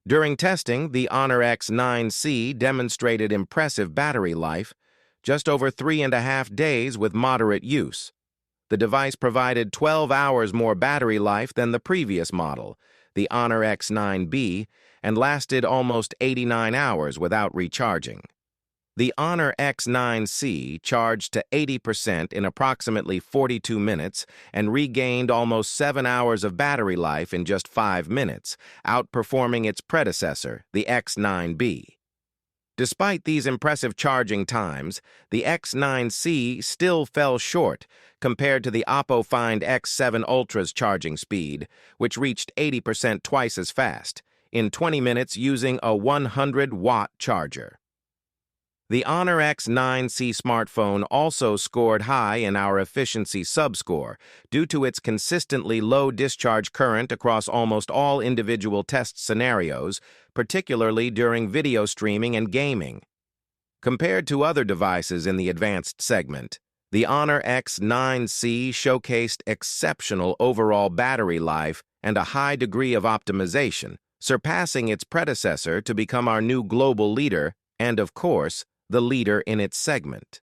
During testing, the Honor X9C demonstrated impressive battery life, just over 3.5 days with moderate use. The device provided 12 hours more battery life than the previous model, the Honor X9B, and lasted almost 89 hours without recharging. The Honor X9C charged to 80% in approximately 42 minutes and regained almost 7 hours of battery life in just 5 minutes, outperforming its predecessor, the X9B. Despite these impressive charging times, the X9C still fell short compared to the Oppo Find X7 Ultra's charging speed, which reached 80% twice as fast, in 20 minutes using a 100-watt charger. The Honor X9C smartphone also scored high in our efficiency subscore due to its consistently low discharge current across almost all individual test scenarios, particularly during video streaming and gaming. Compared to other devices in the advanced segment, the Honor X9C showcased exceptional overall battery life and a high degree of optimization, surpassing its predecessor to become our new global leader and, of course, the leader in its segment.